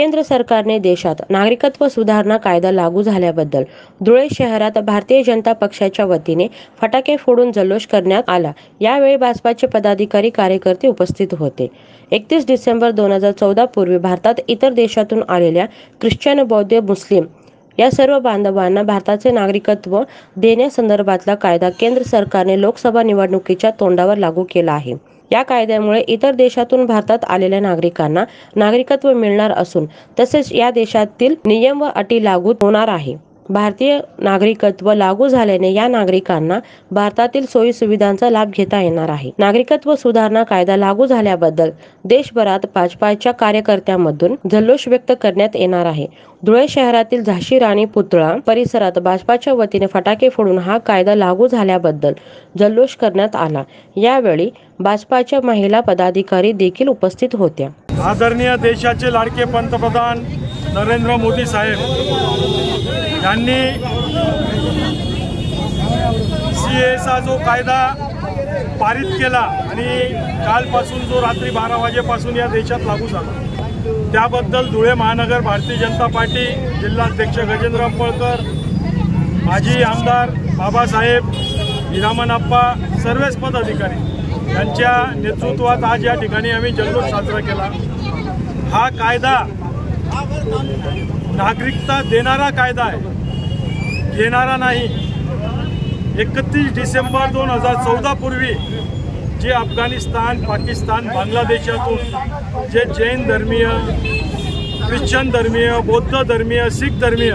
केंद्र सरकारने देशात नागरिकत्व सुधारणा कायदा लागू झाल्याबद्दल धुळे शहरात भारतीय जनता पक्षाच्या वतीने फटाके फोडून जल्लोष करण्यात आला। यावेळी भाजपाचे पदाधिकारी कार्यकर्ते उपस्थित होते। 31 डिसेंबर 2014 पूर्वी भारतात इतर देशातून आलेल्या ख्रिश्चन, बौद्ध, मुस्लिम या सर्व बांधवांना भारताचे नागरिकत्व देण्यासंदर्भातला कायदा केंद्र सरकारने लोकसभा निवडणुकीच्या तोंडावर लागू केला आहे। या कायद्यामुळे इतर देशातून भारतात आलेल्या नागरिकांना नागरिकत्व मिळणार असून तसेच या देशातील नियम व अटी लागू होणार आहे। भारतीय नागरिकत्व लागू झाल्याने या नागरिकांना भारतातील सोयी सुविधांचा लाभ घेता येणार आहे। नागरिकत्व सुधारणा कायदा लागू झाल्याबद्दल देशभरात भाजपाच्या कार्यकर्त्यांमधून जल्लोष व्यक्त करण्यात येणार आहे। धुळे शहरातील झाशी राणी पुतळा परिसरात भाजपाच्या वतीने फटाके फोडून हा कायदा लागू झाल्याबद्दल जल्लोष करण्यात आला। यावेळी भाजपाच्या महिला पदाधिकारी देखील उपस्थित होत्या। आदरणीय देशाचे लाडके पंतप्रधान नरेंद्र मोदी साहेब यांनी सीएचा जो कायदा पारित केला आणि कालपासून जो रात्री 12 वाजेपासून या देशात लागू झाला त्याबद्दल धुळे महानगर भारतीय जनता पार्टी जिल्हाध्यक्ष गजेंद्र अंपळकर, माजी आमदार बाबासाहेब हिरामनप्पा, सर्वच पदाधिकारी यांच्या नेतृत्वात आज या ठिकाणी आम्ही जल्लोष साजरा केला। हा कायदा नागरिकता देणारा कायदा आहे, घेणारा नाही। 31 डिसेंबर 2014 पूर्वी जे अफगाणिस्तान, पाकिस्तान, बांगलादेशातून जे जैन धर्मीय, ख्रिश्चन धर्मीय, बौद्ध धर्मीय, शीख धर्मीय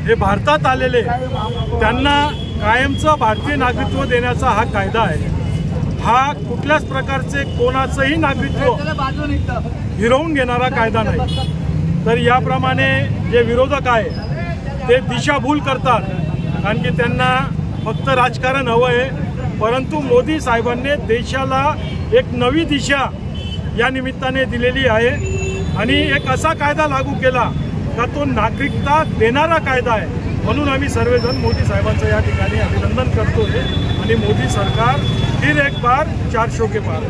हे भारतात आलेले त्यांना कायमचं भारतीय नागरिकत्व देण्याचा हा कायदा आहे। हा कुठल्याच प्रकारचे कोणाचंही नागरिकत्व हिरवून घेणारा कायदा नाही। तर याप्रमाणे जे विरोधक आहे ते दिशाभूल करतात, कारण की त्यांना फक्त राजकारण हवं आहे। परंतु मोदी साहेबांनी देशाला एक नवी दिशा या निमित्ताने दिलेली आहे आणि एक असा कायदा लागू केला का तो नागरिकता देणारा कायदा आहे। म्हणून आम्ही सर्वजण मोदी साहेबांचं या ठिकाणी अभिनंदन करतोय आणि मोदी सरकार फिर एक बार 400 के पार।